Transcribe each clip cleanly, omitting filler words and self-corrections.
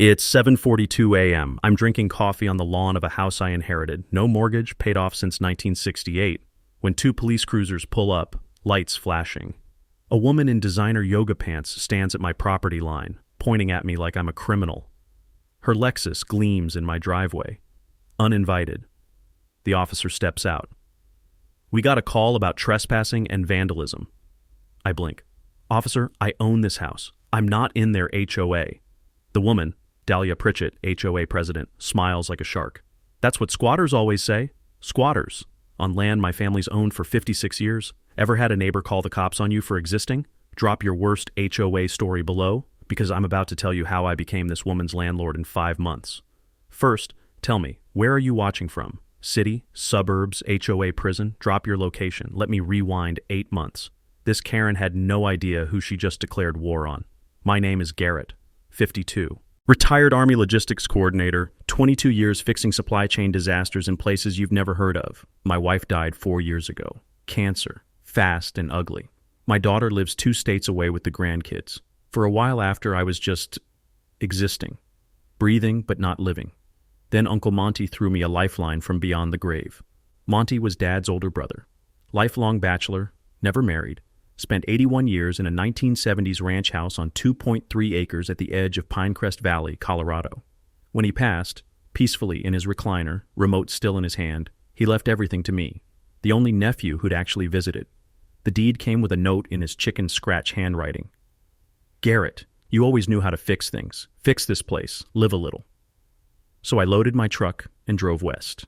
It's 7:42 a.m. I'm drinking coffee on the lawn of a house I inherited, no mortgage, paid off since 1968, when two police cruisers pull up, lights flashing. A woman in designer yoga pants stands at my property line, pointing at me like I'm a criminal. Her Lexus gleams in my driveway. Uninvited. The officer steps out. "We got a call about trespassing and vandalism." I blink. "Officer, I own this house. I'm not in their HOA. The woman, Dahlia Pritchett, HOA president, smiles like a shark. "That's what squatters always say. Squatters. On land my family's owned for 56 years. Ever had a neighbor call the cops on you for existing? Drop your worst HOA story below, because I'm about to tell you how I became this woman's landlord in 5 months. First, tell me, where are you watching from? City, suburbs, HOA prison? Drop your location. Let me rewind 8 months. This Karen had no idea who she just declared war on. My name is Garrett, 52. Retired Army Logistics Coordinator, 22 years fixing supply chain disasters in places you've never heard of. My wife died 4 years ago. Cancer. Fast and ugly. My daughter lives 2 states away with the grandkids. For a while after, I was just existing. Breathing, but not living. Then Uncle Monty threw me a lifeline from beyond the grave. Monty was Dad's older brother. Lifelong bachelor, never married. Spent 81 years in a 1970s ranch house on 2.3 acres at the edge of Pinecrest Valley, Colorado. When he passed, peacefully in his recliner, remote still in his hand, he left everything to me, the only nephew who'd actually visited. The deed came with a note in his chicken scratch handwriting. "Garrett, you always knew how to fix things. Fix this place. Live a little." So I loaded my truck and drove west.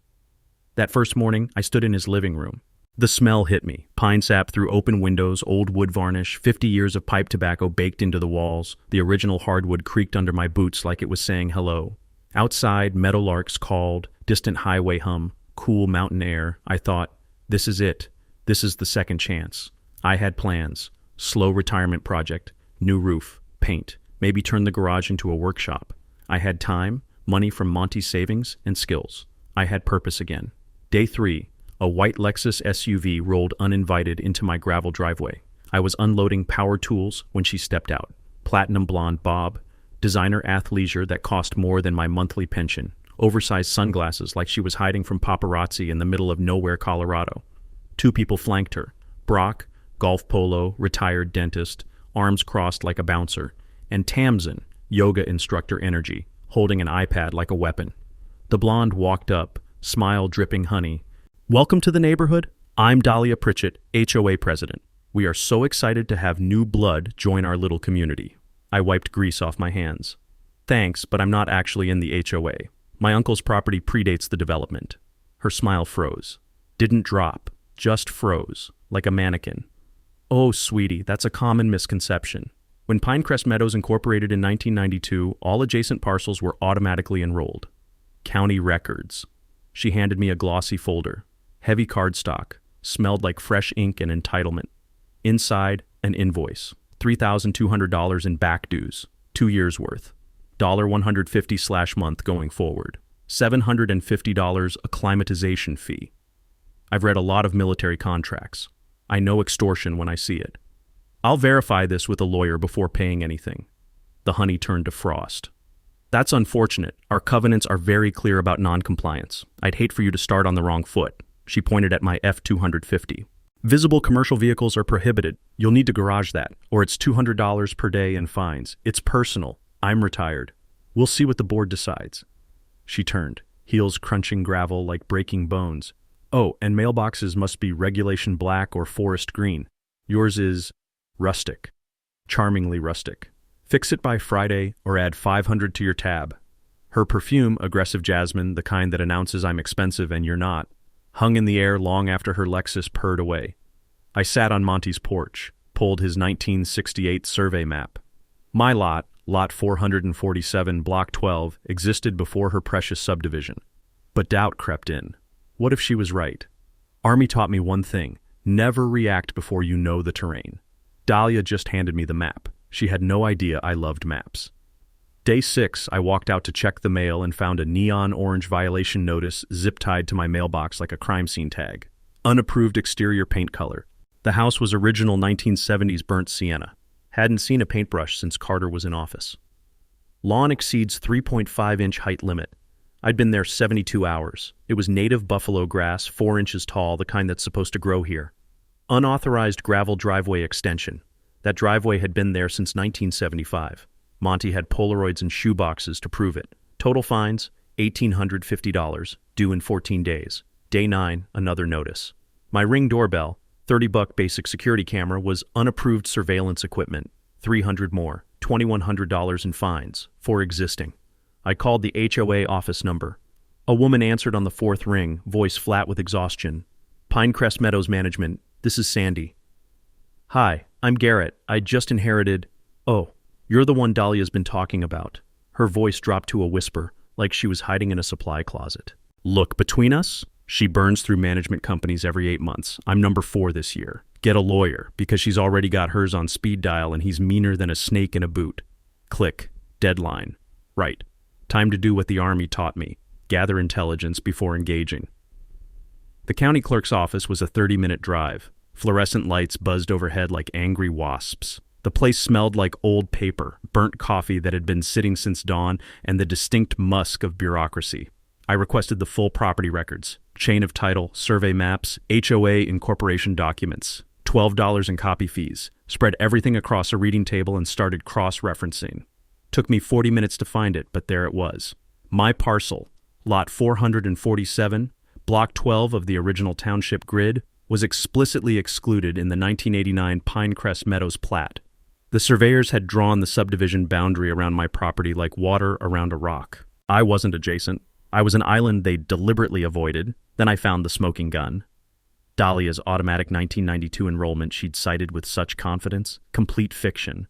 That first morning, I stood in his living room. The smell hit me, pine sap through open windows, old wood varnish, 50 years of pipe tobacco baked into the walls. The original hardwood creaked under my boots like it was saying hello. Outside, meadowlarks called, distant highway hum, cool mountain air. I thought, this is it. This is the second chance. I had plans. Slow retirement project, new roof, paint, maybe turn the garage into a workshop. I had time, money from Monty's savings, and skills. I had purpose again. Day 3. A white Lexus SUV rolled uninvited into my gravel driveway. I was unloading power tools when she stepped out. Platinum blonde bob, designer athleisure that cost more than my monthly pension, oversized sunglasses like she was hiding from paparazzi in the middle of nowhere, Colorado. 2 people flanked her. Brock, golf polo, retired dentist, arms crossed like a bouncer, and Tamsin, yoga instructor energy, holding an iPad like a weapon. The blonde walked up, smile dripping honey. "Welcome to the neighborhood. I'm Dahlia Pritchett, HOA president. We are so excited to have new blood join our little community." I wiped grease off my hands. "Thanks, but I'm not actually in the HOA. My uncle's property predates the development." Her smile froze. Didn't drop, just froze, like a mannequin. "Oh, sweetie, that's a common misconception. When Pinecrest Meadows incorporated in 1992, all adjacent parcels were automatically enrolled. County records." She handed me a glossy folder. Heavy cardstock, smelled like fresh ink and entitlement. Inside, an invoice. $3,200 in back dues, 2 years worth. $150/month going forward. $750 acclimatization fee. I've read a lot of military contracts. I know extortion when I see it. I'll verify this with a lawyer before paying anything. The honey turned to frost. "That's unfortunate. Our covenants are very clear about non-compliance. I'd hate for you to start on the wrong foot." She pointed at my F-250. "Visible commercial vehicles are prohibited. You'll need to garage that, or it's $200 per day in fines. It's personal. I'm retired. We'll see what the board decides." She turned, heels crunching gravel like breaking bones. "Oh, and mailboxes must be regulation black or forest green. Yours is rustic. Charmingly rustic. Fix it by Friday or add 500 to your tab." Her perfume, aggressive jasmine, the kind that announces I'm expensive and you're not, hung in the air long after her Lexus purred away. I sat on Monty's porch, pulled his 1968 survey map. My lot, Lot 447, Block 12, existed before her precious subdivision. But doubt crept in. What if she was right? Army taught me one thing: never react before you know the terrain. Dahlia just handed me the map. She had no idea I loved maps. Day 6, I walked out to check the mail and found a neon orange violation notice zip-tied to my mailbox like a crime scene tag. Unapproved exterior paint color. The house was original 1970s burnt sienna. Hadn't seen a paintbrush since Carter was in office. Lawn exceeds 3.5-inch height limit. I'd been there 72 hours. It was native buffalo grass, 4 inches tall, the kind that's supposed to grow here. Unauthorized gravel driveway extension. That driveway had been there since 1975. Monty had Polaroids and shoeboxes to prove it. Total fines, $1,850, due in 14 days. Day 9, another notice. My Ring doorbell, $30 basic security camera, was unapproved surveillance equipment. $300 more, $2,100 in fines, for existing. I called the HOA office number. A woman answered on the 4th ring, voice flat with exhaustion. Pinecrest Meadows Management, this is Sandy. Hi, I'm Garrett. I just inherited... Oh, you're the one Dahlia's been talking about. Her voice dropped to a whisper, like she was hiding in a supply closet. Look, between us, she burns through management companies every 8 months. I'm number 4 this year. Get a lawyer, because she's already got hers on speed dial and he's meaner than a snake in a boot. Click. Deadline. Right. Time to do what the Army taught me. Gather intelligence before engaging. The county clerk's office was a 30-minute drive. Fluorescent lights buzzed overhead like angry wasps. The place smelled like old paper, burnt coffee that had been sitting since dawn, and the distinct musk of bureaucracy. I requested the full property records, chain of title, survey maps, HOA incorporation documents, $12 in copy fees, spread everything across a reading table and started cross-referencing. Took me 40 minutes to find it, but there it was. My parcel, lot 447, block 12 of the original township grid, was explicitly excluded in the 1989 Pinecrest Meadows plat. The surveyors had drawn the subdivision boundary around my property like water around a rock. I wasn't adjacent. I was an island they deliberately avoided. Then I found the smoking gun. Dahlia's automatic 1992 enrollment she'd cited with such confidence, complete fiction.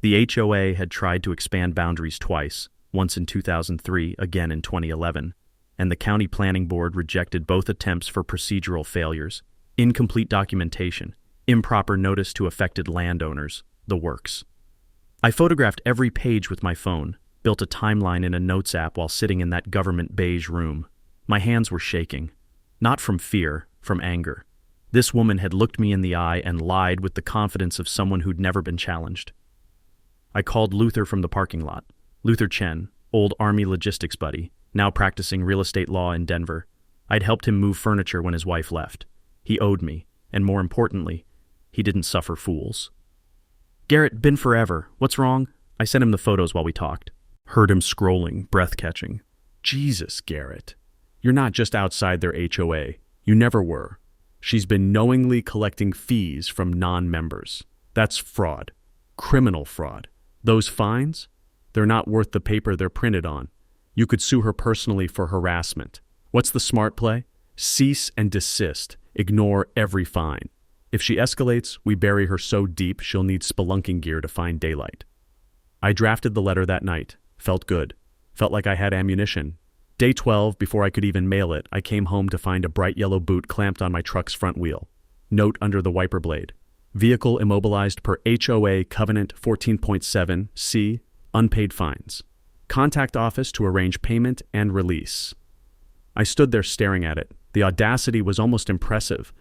The HOA had tried to expand boundaries twice, once in 2003, again in 2011, and the County Planning Board rejected both attempts for procedural failures, incomplete documentation, improper notice to affected landowners, the works. I photographed every page with my phone, built a timeline in a notes app while sitting in that government beige room. My hands were shaking. Not from fear, from anger. This woman had looked me in the eye and lied with the confidence of someone who'd never been challenged. I called Luther from the parking lot. Luther Chen, old Army logistics buddy, now practicing real estate law in Denver. I'd helped him move furniture when his wife left. He owed me, and more importantly, he didn't suffer fools. Garrett, been forever. What's wrong? I sent him the photos while we talked. Heard him scrolling, breath-catching. Jesus, Garrett. You're not just outside their HOA. You never were. She's been knowingly collecting fees from non-members. That's fraud. Criminal fraud. Those fines? They're not worth the paper they're printed on. You could sue her personally for harassment. What's the smart play? Cease and desist. Ignore every fine. If she escalates, we bury her so deep she'll need spelunking gear to find daylight. I drafted the letter that night. Felt good. Felt like I had ammunition. Day 12, before I could even mail it, I came home to find a bright yellow boot clamped on my truck's front wheel. Note under the wiper blade. Vehicle immobilized per HOA Covenant 14.7 C, unpaid fines. Contact office to arrange payment and release. I stood there staring at it. The audacity was almost impressive.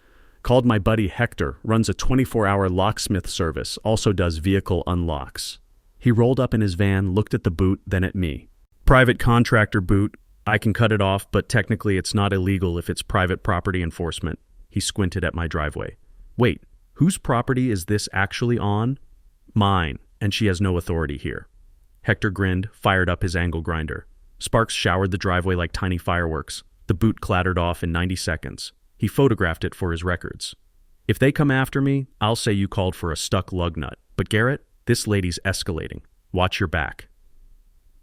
Called my buddy Hector, runs a 24-hour locksmith service, also does vehicle unlocks. He rolled up in his van, looked at the boot, then at me. Private contractor boot. I can cut it off, but technically it's not illegal if it's private property enforcement. He squinted at my driveway. Wait, whose property is this actually on? Mine, and she has no authority here. Hector grinned, fired up his angle grinder. Sparks showered the driveway like tiny fireworks. The boot clattered off in 90 seconds. He photographed it for his records. If they come after me, I'll say you called for a stuck lug nut. But Garrett, this lady's escalating. Watch your back.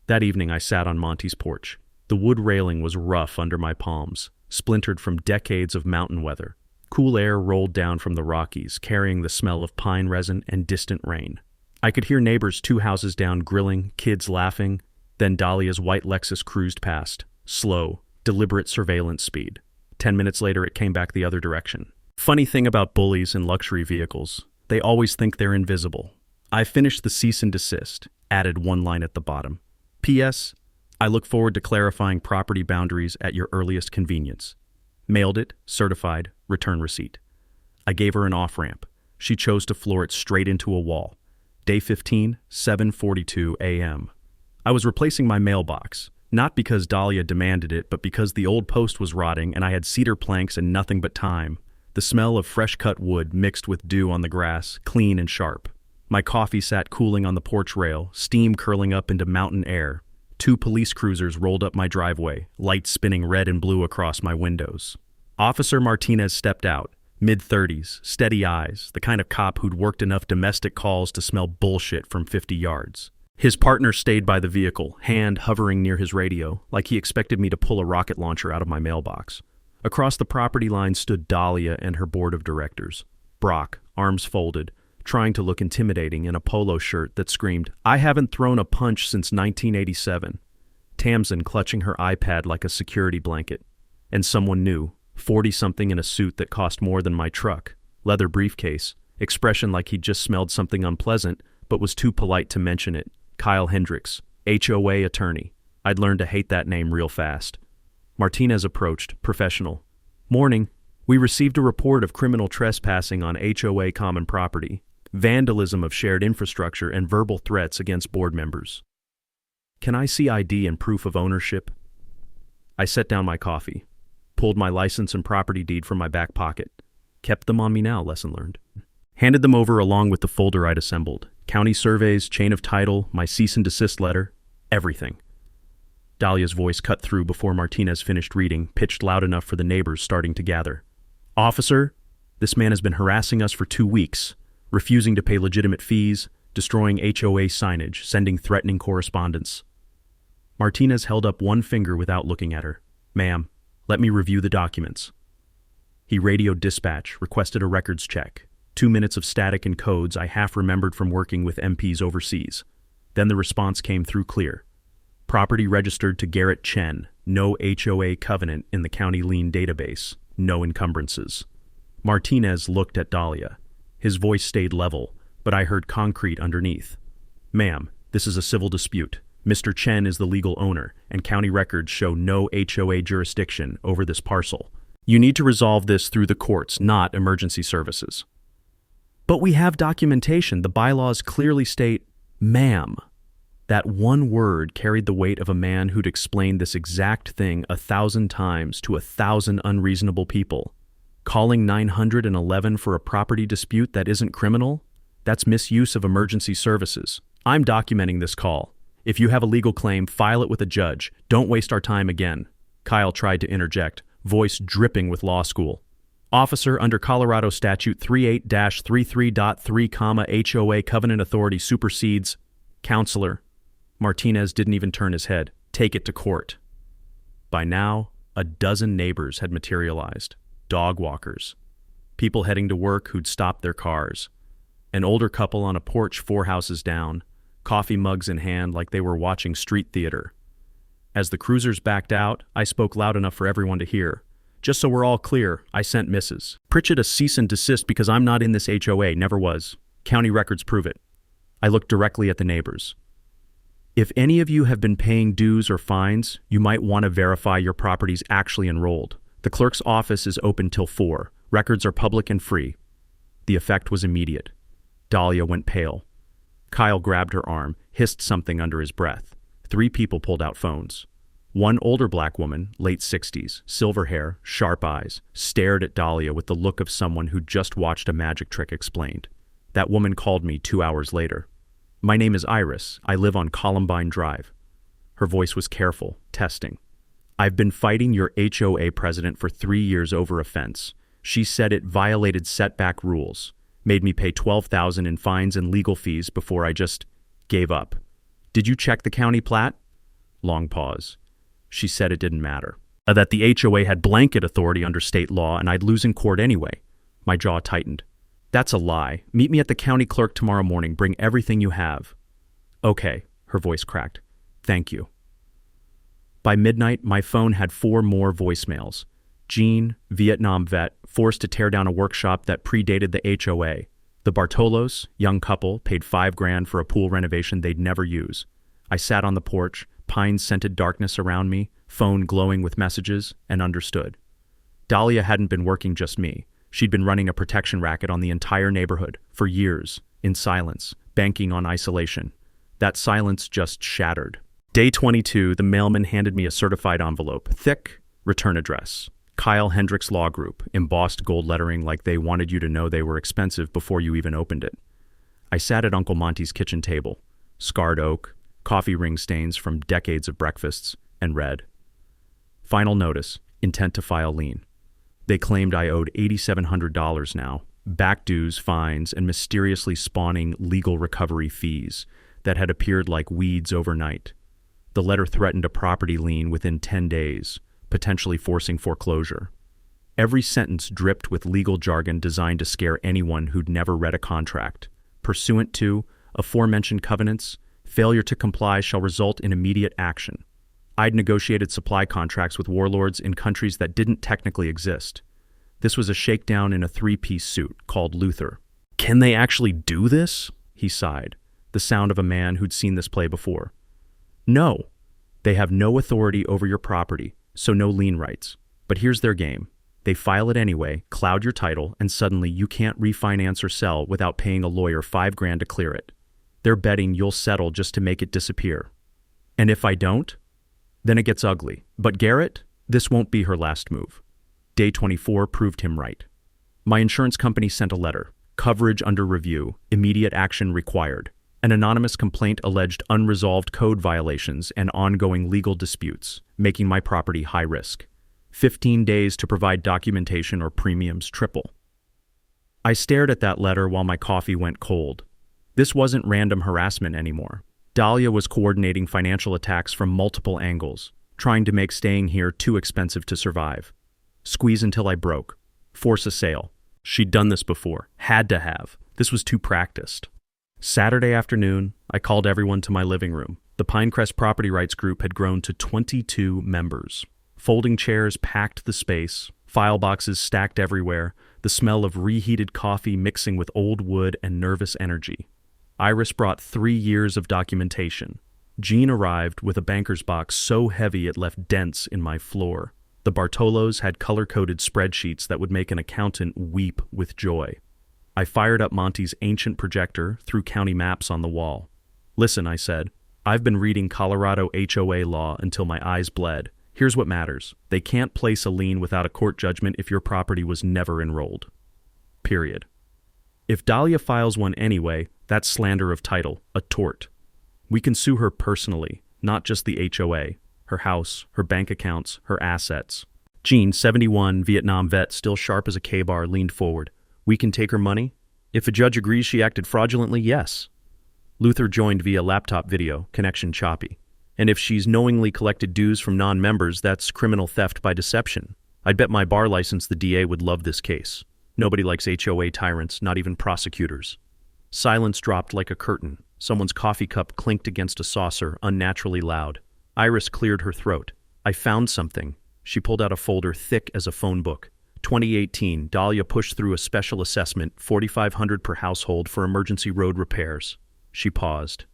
That evening I sat on Monty's porch. The wood railing was rough under my palms, splintered from decades of mountain weather. Cool air rolled down from the Rockies, carrying the smell of pine resin and distant rain. I could hear neighbors 2 houses down grilling, kids laughing. Then Dahlia's white Lexus cruised past. Slow, deliberate surveillance speed. 10 minutes later, it came back the other direction. Funny thing about bullies in luxury vehicles, they always think they're invisible. I finished the cease and desist, added one line at the bottom. P.S. I look forward to clarifying property boundaries at your earliest convenience. Mailed it, certified, return receipt. I gave her an off-ramp. She chose to floor it straight into a wall. Day 15, 7:42 a.m. I was replacing my mailbox, not because Dahlia demanded it, but because the old post was rotting and I had cedar planks and nothing but time. The smell of fresh-cut wood mixed with dew on the grass, clean and sharp. My coffee sat cooling on the porch rail, steam curling up into mountain air. 2 police cruisers rolled up my driveway, lights spinning red and blue across my windows. Officer Martinez stepped out, mid-30s, steady eyes, the kind of cop who'd worked enough domestic calls to smell bullshit from 50 yards. His partner stayed by the vehicle, hand hovering near his radio, like he expected me to pull a rocket launcher out of my mailbox. Across the property line stood Dahlia and her board of directors. Brock, arms folded, trying to look intimidating in a polo shirt that screamed, "I haven't thrown a punch since 1987. Tamsin clutching her iPad like a security blanket. And someone new, 40-something in a suit that cost more than my truck, leather briefcase, expression like he'd just smelled something unpleasant, but was too polite to mention it. Kyle Hendricks, HOA attorney. I'd learned to hate that name real fast. Martinez approached, professional. "Morning. We received a report of criminal trespassing on HOA common property, vandalism of shared infrastructure, and verbal threats against board members. Can I see ID and proof of ownership?" I set down my coffee, pulled my license and property deed from my back pocket. Kept them on me now, lesson learned. Handed them over along with the folder I'd assembled. County surveys, chain of title, my cease and desist letter, everything. Dahlia's voice cut through before Martinez finished reading, pitched loud enough for the neighbors starting to gather. "Officer, this man has been harassing us for 2 weeks, refusing to pay legitimate fees, destroying HOA signage, sending threatening correspondence." Martinez held up one finger without looking at her. "Ma'am, let me review the documents." He radioed dispatch, requested a records check. 2 minutes of static and codes I half remembered from working with MPs overseas. Then the response came through clear. Property registered to Garrett Chen, no HOA covenant in the county lien database, no encumbrances. Martinez looked at Dahlia. His voice stayed level, but I heard concrete underneath. "Ma'am, this is a civil dispute. Mr. Chen is the legal owner, and county records show no HOA jurisdiction over this parcel. You need to resolve this through the courts, not emergency services." "But we have documentation. The bylaws clearly state," "Ma'am." That one word carried the weight of a man who'd explained this exact thing 1,000 times to 1,000 unreasonable people. Calling 911 for a property dispute that isn't criminal? That's misuse of emergency services. I'm documenting this call. If you have a legal claim, file it with a judge. Don't waste our time again. Kyle tried to interject, voice dripping with law school. "Officer, under Colorado Statute 38-33.3, HOA Covenant Authority supersedes." "Counselor." Martinez didn't even turn his head. "Take it to court." By now, a dozen neighbors had materialized. Dog walkers. People heading to work who'd stopped their cars. An older couple on a porch 4 houses down, coffee mugs in hand like they were watching street theater. As the cruisers backed out, I spoke loud enough for everyone to hear. "Just so we're all clear, I sent Mrs. Pritchett a cease and desist because I'm not in this HOA, never was. County records prove it." I looked directly at the neighbors. "If any of you have been paying dues or fines, you might want to verify your property's actually enrolled. The clerk's office is open till 4. Records are public and free." The effect was immediate. Dahlia went pale. Kyle grabbed her arm, hissed something under his breath. 3 people pulled out phones. One older black woman, late 60s, silver hair, sharp eyes, stared at Dahlia with the look of someone who'd just watched a magic trick explained. That woman called me 2 hours later. "My name is Iris. I live on Columbine Drive." Her voice was careful, testing. "I've been fighting your HOA president for 3 years over a fence. She said it violated setback rules, made me pay $12,000 in fines and legal fees before I just gave up. Did you check the county plat?" Long pause. She said it didn't matter. That the HOA had blanket authority under state law and I'd lose in court anyway. My jaw tightened. "That's a lie. Meet me at the county clerk tomorrow morning. Bring everything you have." "Okay," her voice cracked. "Thank you." By midnight, my phone had 4 more voicemails. Jean, Vietnam vet, forced to tear down a workshop that predated the HOA. The Bartolos, young couple, paid $5,000 for a pool renovation they'd never use. I sat on the porch, pine-scented darkness around me, phone glowing with messages, and understood. Dahlia hadn't been working just me. She'd been running a protection racket on the entire neighborhood, for years, in silence, banking on isolation. That silence just shattered. Day 22, the mailman handed me a certified envelope. Thick, return address. Kyle Hendricks Law Group, embossed gold lettering like they wanted you to know they were expensive before you even opened it. I sat at Uncle Monty's kitchen table, scarred oak, coffee ring stains from decades of breakfasts, and read. Final notice, intent to file lien. They claimed I owed $8,700 now, back dues, fines, and mysteriously spawning legal recovery fees that had appeared like weeds overnight. The letter threatened a property lien within 10 days, potentially forcing foreclosure. Every sentence dripped with legal jargon designed to scare anyone who'd never read a contract. Pursuant to aforementioned covenants, failure to comply shall result in immediate action. I'd negotiated supply contracts with warlords in countries that didn't technically exist. This was a shakedown in a three-piece suit called Luther. Can they actually do this? He sighed, the sound of a man who'd seen this play before. No. They have no authority over your property, so no lien rights. But here's their game. They file it anyway, cloud your title, and suddenly you can't refinance or sell without paying a lawyer $5,000 to clear it. They're betting you'll settle just to make it disappear. And if I don't? Then it gets ugly. But Garrett, this won't be her last move. Day 24 proved him right. My insurance company sent a letter. Coverage under review. Immediate action required. An anonymous complaint alleged unresolved code violations and ongoing legal disputes, making my property high risk. 15 days to provide documentation or premiums triple. I stared at that letter while my coffee went cold. This wasn't random harassment anymore. Dahlia was coordinating financial attacks from multiple angles, trying to make staying here too expensive to survive. Squeeze until I broke. Force a sale. She'd done this before. Had to have. This was too practiced. Saturday afternoon, I called everyone to my living room. The Pinecrest Property Rights Group had grown to 22 members. Folding chairs packed the space, file boxes stacked everywhere, the smell of reheated coffee mixing with old wood and nervous energy. Iris brought 3 years of documentation. Jean arrived with a banker's box so heavy it left dents in my floor. The Bartolos had color-coded spreadsheets that would make an accountant weep with joy. I fired up Monty's ancient projector, threw county maps on the wall. Listen, I said, I've been reading Colorado HOA law until my eyes bled. Here's what matters. They can't place a lien without a court judgment if your property was never enrolled. Period. If Dahlia files one anyway, that's slander of title, a tort. We can sue her personally, not just the HOA, her house, her bank accounts, her assets. Jean, 71, Vietnam vet, still sharp as a K-bar, leaned forward. We can take her money? If a judge agrees she acted fraudulently, yes. Luther joined via laptop video, connection choppy. And if she's knowingly collected dues from non-members, that's criminal theft by deception. I'd bet my bar license the DA would love this case. Nobody likes HOA tyrants, not even prosecutors. Silence dropped like a curtain. Someone's coffee cup clinked against a saucer, unnaturally loud. Iris cleared her throat. I found something. She pulled out a folder thick as a phone book. 2018, Dahlia pushed through a special assessment, $4,500 per household for emergency road repairs. She paused.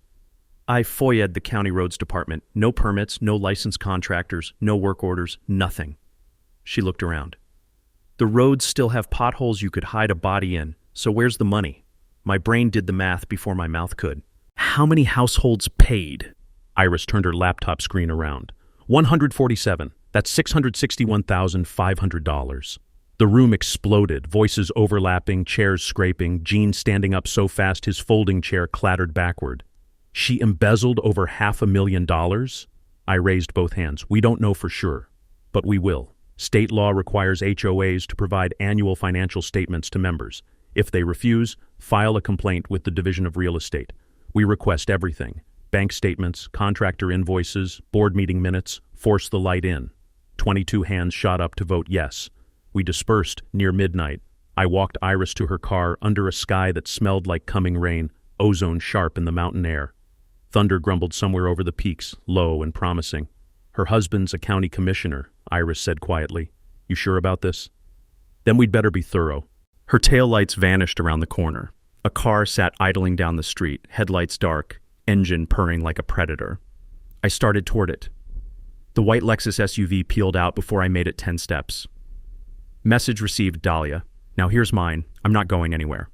I FOIA'd the county roads department. No permits, no licensed contractors, no work orders, nothing. She looked around. The roads still have potholes you could hide a body in, so where's the money? My brain did the math before my mouth could. How many households paid? Iris turned her laptop screen around. 147. That's $661,500. The room exploded, voices overlapping, chairs scraping, Jean standing up so fast his folding chair clattered backward. She embezzled over $500,000? I raised both hands. We don't know for sure, but we will. State law requires HOAs to provide annual financial statements to members. If they refuse, file a complaint with the Division of Real Estate. We request everything. Bank statements, contractor invoices, board meeting minutes, force the light in. 22 hands shot up to vote yes. We dispersed near midnight. I walked Iris to her car under a sky that smelled like coming rain, ozone sharp in the mountain air. Thunder grumbled somewhere over the peaks, low and promising. Her husband's a county commissioner, Iris said quietly. You sure about this? Then we'd better be thorough. Her taillights vanished around the corner. A car sat idling down the street, headlights dark, engine purring like a predator. I started toward it. The white Lexus SUV peeled out before I made it 10 steps. Message received, Dahlia. Now here's mine. I'm not going anywhere.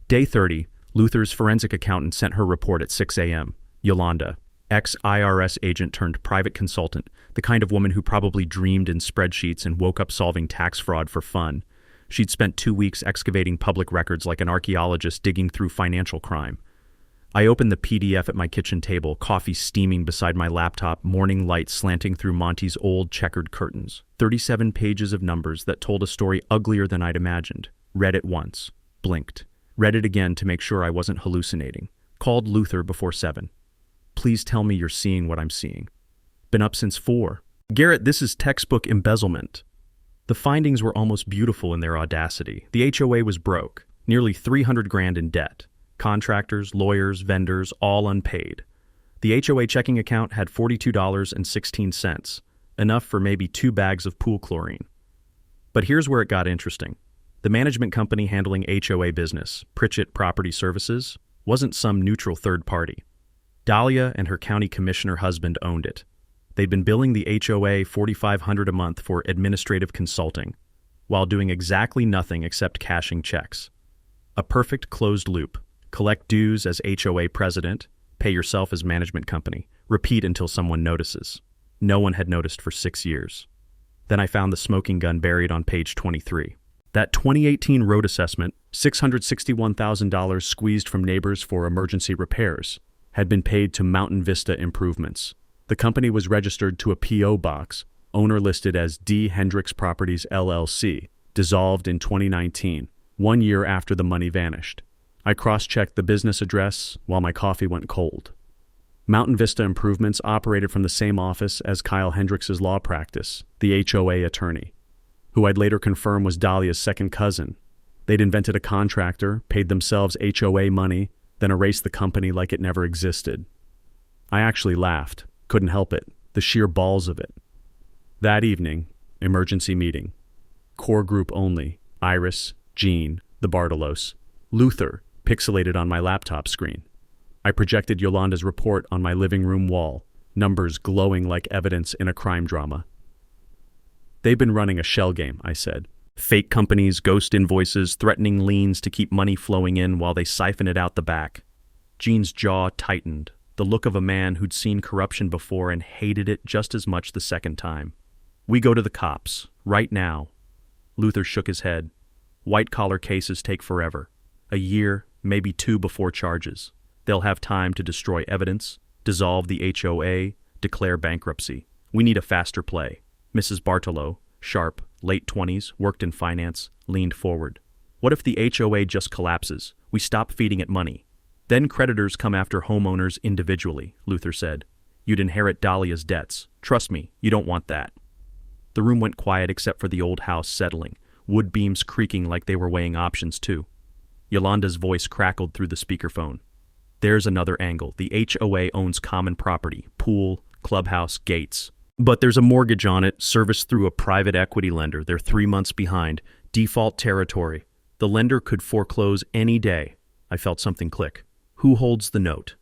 Day 30, Luther's forensic accountant sent her report at 6 a.m. Yolanda. Ex-IRS agent turned private consultant, the kind of woman who probably dreamed in spreadsheets and woke up solving tax fraud for fun. She'd spent 2 weeks excavating public records like an archaeologist digging through financial crime. I opened the PDF at my kitchen table, coffee steaming beside my laptop, morning light slanting through Monty's old checkered curtains. 37 pages of numbers that told a story uglier than I'd imagined. Read it once. Blinked. Read it again to make sure I wasn't hallucinating. Called Luther before 7. Please tell me you're seeing what I'm seeing. Been up since 4. Garrett, this is textbook embezzlement. The findings were almost beautiful in their audacity. The HOA was broke. Nearly $300,000 in debt. Contractors, lawyers, vendors, all unpaid. The HOA checking account had $42.16, enough for maybe 2 bags of pool chlorine. But here's where it got interesting. The management company handling HOA business, Pritchett Property Services, wasn't some neutral third party. Dahlia and her county commissioner husband owned it. They'd been billing the HOA $4,500 a month for administrative consulting, while doing exactly nothing except cashing checks. A perfect closed loop. Collect dues as HOA president, pay yourself as management company, repeat until someone notices. No one had noticed for 6 years. Then I found the smoking gun buried on page 23. That 2018 road assessment, $661,000 squeezed from neighbors for emergency repairs, had been paid to Mountain Vista Improvements. The company was registered to a P.O. box, owner listed as D. Hendricks Properties LLC, dissolved in 2019, 1 year after the money vanished. I cross-checked the business address while my coffee went cold. Mountain Vista Improvements operated from the same office as Kyle Hendricks' law practice, the HOA attorney, who I'd later confirm was Dahlia's second cousin. They'd invented a contractor, paid themselves HOA money, then erased the company like it never existed. I actually laughed. Couldn't help it. The sheer balls of it. That evening, emergency meeting. Core group only. Iris, Jean, the Bartolos, Luther, pixelated on my laptop screen. I projected Yolanda's report on my living room wall, numbers glowing like evidence in a crime drama. They've been running a shell game, I said. Fake companies, ghost invoices, threatening liens to keep money flowing in while they siphon it out the back. Jean's jaw tightened, the look of a man who'd seen corruption before and hated it just as much the second time. We go to the cops, right now. Luther shook his head. White-collar cases take forever. A year, maybe 2 before charges. They'll have time to destroy evidence, dissolve the HOA, declare bankruptcy. We need a faster play. Mrs. Bartolo, sharp, late 20s, worked in finance, leaned forward. What if the HOA just collapses? We stop feeding it money. Then creditors come after homeowners individually, Luther said. You'd inherit Dahlia's debts. Trust me, you don't want that. The room went quiet except for the old house settling, wood beams creaking like they were weighing options too. Yolanda's voice crackled through the speakerphone. There's another angle. The HOA owns common property, pool, clubhouse, gates. But there's a mortgage on it, serviced through a private equity lender. They're 3 months behind. Default territory. The lender could foreclose any day. I felt something click. Who holds the note?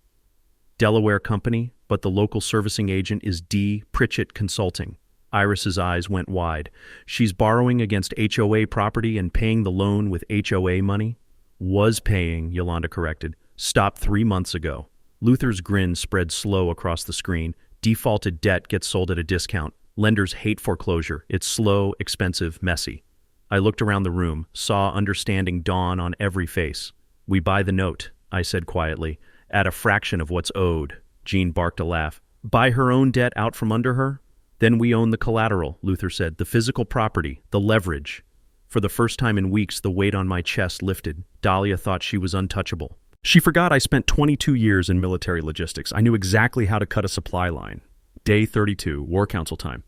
Delaware company, but the local servicing agent is D. Pritchett Consulting. Iris's eyes went wide. She's borrowing against HOA property and paying the loan with HOA money? Was paying, Yolanda corrected. Stopped 3 months ago. Luther's grin spread slow across the screen. Defaulted debt gets sold at a discount. Lenders hate foreclosure. It's slow, expensive, messy. I looked around the room, saw understanding dawn on every face. We buy the note, I said quietly, at a fraction of what's owed. Jean barked a laugh. Buy her own debt out from under her? Then we own the collateral, Luther said, the physical property, the leverage. For the first time in weeks, the weight on my chest lifted. Dahlia thought she was untouchable. She forgot I spent 22 years in military logistics. I knew exactly how to cut a supply line. Day 32, War Council time.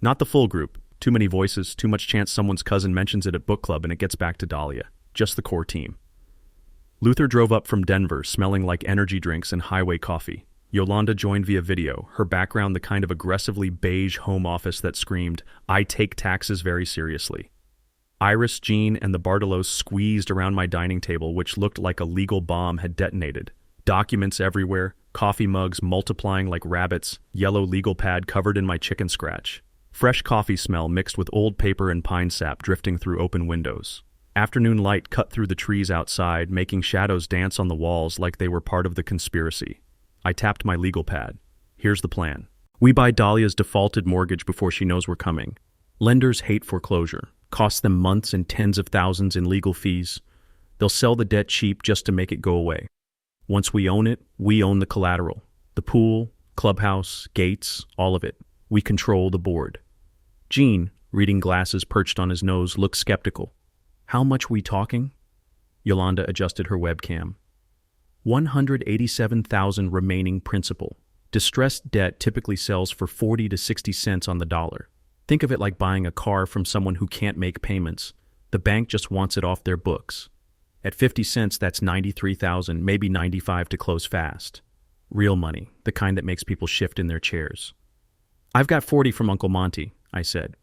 Not the full group. Too many voices, too much chance someone's cousin mentions it at book club and it gets back to Dahlia. Just the core team. Luther drove up from Denver, smelling like energy drinks and highway coffee. Yolanda joined via video, her background the kind of aggressively beige home office that screamed, I take taxes very seriously. Iris, Jean, and the Bartolos squeezed around my dining table, which looked like a legal bomb had detonated. Documents everywhere, coffee mugs multiplying like rabbits, yellow legal pad covered in my chicken scratch. Fresh coffee smell mixed with old paper and pine sap drifting through open windows. Afternoon light cut through the trees outside, making shadows dance on the walls like they were part of the conspiracy. I tapped my legal pad. Here's the plan. We buy Dahlia's defaulted mortgage before she knows we're coming. Lenders hate foreclosure. Costs them months and tens of thousands in legal fees. They'll sell the debt cheap just to make it go away. Once we own it, we own the collateral. The pool, clubhouse, gates, all of it. We control the board. Gene, reading glasses perched on his nose, looked skeptical. How much we talking? Yolanda adjusted her webcam. $187,000 remaining principal. Distressed debt typically sells for 40 to 60 cents on the dollar. Think of it like buying a car from someone who can't make payments. The bank just wants it off their books. At 50 cents, that's $93,000, maybe $95 to close fast. Real money, the kind that makes people shift in their chairs. I've got 40 from Uncle Monty, I said.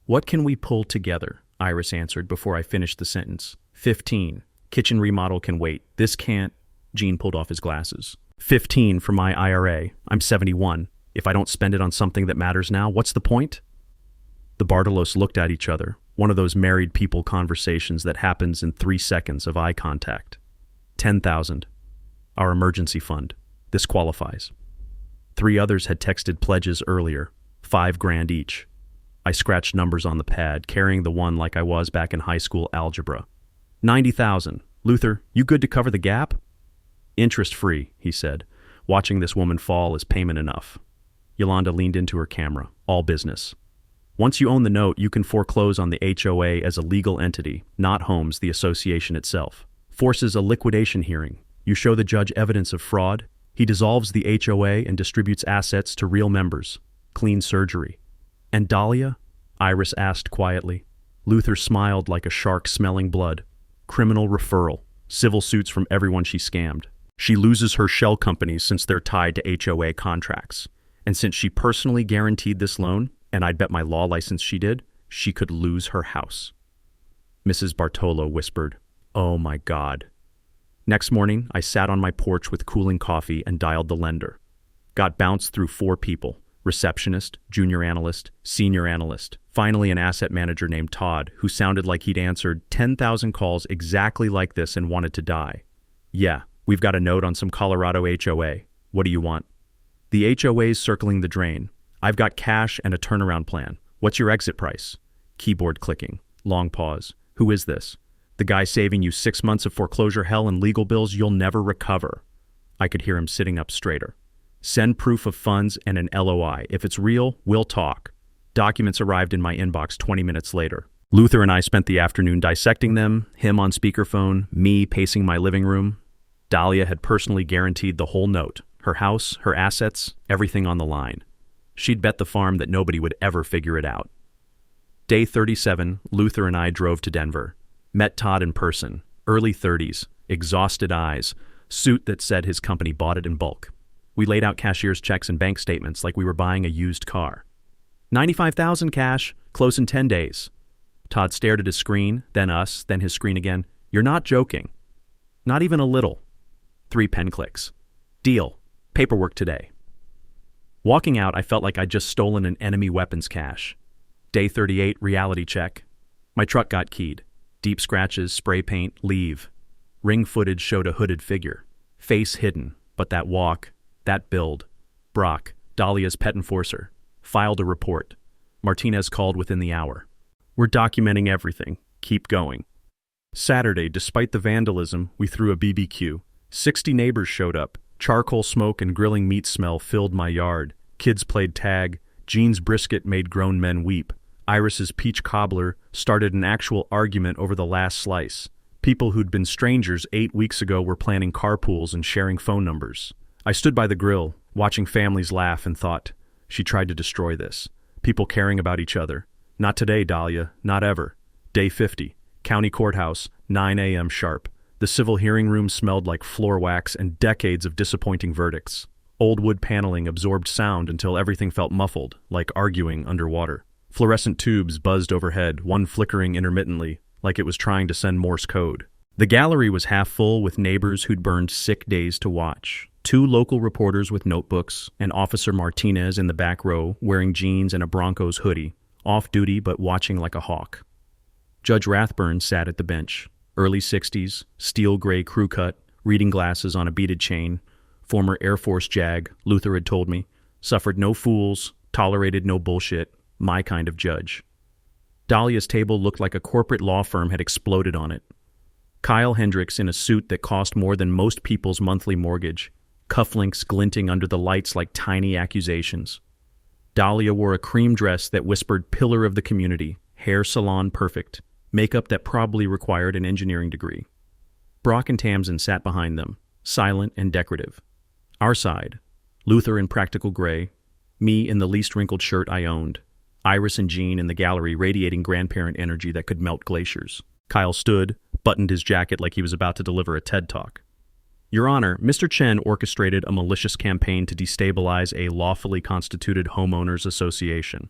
What can we pull together? Iris answered before I finished the sentence. 15. Kitchen remodel can wait. This can't. Gene pulled off his glasses. 15 for my IRA. I'm 71. If I don't spend it on something that matters now, what's the point? The Bartolos looked at each other, one of those married people conversations that happens in 3 seconds of eye contact. 10,000. Our emergency fund. This qualifies. 3 others had texted pledges earlier, $5,000 each. I scratched numbers on the pad, carrying the one like I was back in high school algebra. 90,000. Luther, you good to cover the gap? Interest-free, he said. Watching this woman fall is payment enough. Yolanda leaned into her camera. All business. Once you own the note, you can foreclose on the HOA as a legal entity, not Homes, the association itself. Forces a liquidation hearing. You show the judge evidence of fraud. He dissolves the HOA and distributes assets to real members. Clean surgery. And Dahlia? Iris asked quietly. Luther smiled like a shark smelling blood. Criminal referral. Civil suits from everyone she scammed. She loses her shell companies since they're tied to HOA contracts. And since she personally guaranteed this loan, and I'd bet my law license she did, she could lose her house. Mrs. Bartolo whispered, "Oh my God." Next morning, I sat on my porch with cooling coffee and dialed the lender. Got bounced through 4 people, receptionist, junior analyst, senior analyst, finally an asset manager named Todd, who sounded like he'd answered 10,000 calls exactly like this and wanted to die. Yeah, we've got a note on some Colorado HOA. What do you want? The HOA's circling the drain. I've got cash and a turnaround plan. What's your exit price? Keyboard clicking. Long pause. Who is this? The guy saving you 6 months of foreclosure hell and legal bills you'll never recover. I could hear him sitting up straighter. Send proof of funds and an LOI. If it's real, we'll talk. Documents arrived in my inbox 20 minutes later. Luther and I spent the afternoon dissecting them, him on speakerphone, me pacing my living room. Dahlia had personally guaranteed the whole note. Her house, her assets, everything on the line. She'd bet the farm that nobody would ever figure it out. Day 37, Luther and I drove to Denver. Met Todd in person, early 30s, exhausted eyes, suit that said his company bought it in bulk. We laid out cashier's checks and bank statements like we were buying a used car. 95,000 cash, close in 10 days. Todd stared at his screen, then us, then his screen again. You're not joking. Not even a little. 3 pen clicks. Deal. Paperwork today. Walking out, I felt like I'd just stolen an enemy weapons cache. Day 38, reality check. My truck got keyed. Deep scratches, spray paint, leave. Ring footage showed a hooded figure. Face hidden, but that walk, that build. Brock, Dahlia's pet enforcer. Filed a report. Martinez called within the hour. We're documenting everything. Keep going. Saturday, despite the vandalism, we threw a BBQ. 60 neighbors showed up. Charcoal smoke and grilling meat smell filled my yard. Kids played tag. Gene's brisket made grown men weep. Iris's peach cobbler started an actual argument over the last slice. People who'd been strangers 8 weeks ago were planning carpools and sharing phone numbers. I stood by the grill, watching families laugh and thought, she tried to destroy this. People caring about each other. Not today, Dahlia. Not ever. Day 50. County Courthouse, 9 a.m. sharp. The civil hearing room smelled like floor wax and decades of disappointing verdicts. Old wood paneling absorbed sound until everything felt muffled, like arguing underwater. Fluorescent tubes buzzed overhead, one flickering intermittently, like it was trying to send Morse code. The gallery was half full with neighbors who'd burned sick days to watch. 2 local reporters with notebooks, and Officer Martinez in the back row wearing jeans and a Broncos hoodie, off-duty but watching like a hawk. Judge Rathburn sat at the bench. Early 60s, steel gray crew cut, reading glasses on a beaded chain, former Air Force JAG, Luther had told me, Suffered no fools, tolerated no bullshit, my kind of judge. Dahlia's table looked like a corporate law firm had exploded on it. Kyle Hendricks in a suit that cost more than most people's monthly mortgage, cufflinks glinting under the lights like tiny accusations. Dahlia wore a cream dress that whispered pillar of the community, hair salon perfect, makeup that probably required an engineering degree. Brock and Tamsin sat behind them, silent and decorative. Our side, Luther in practical gray, me in the least wrinkled shirt I owned, Iris and Jean in the gallery radiating grandparent energy that could melt glaciers. Kyle stood, buttoned his jacket like he was about to deliver a TED Talk. Your Honor, Mr. Chen orchestrated a malicious campaign to destabilize a lawfully constituted Homeowners Association.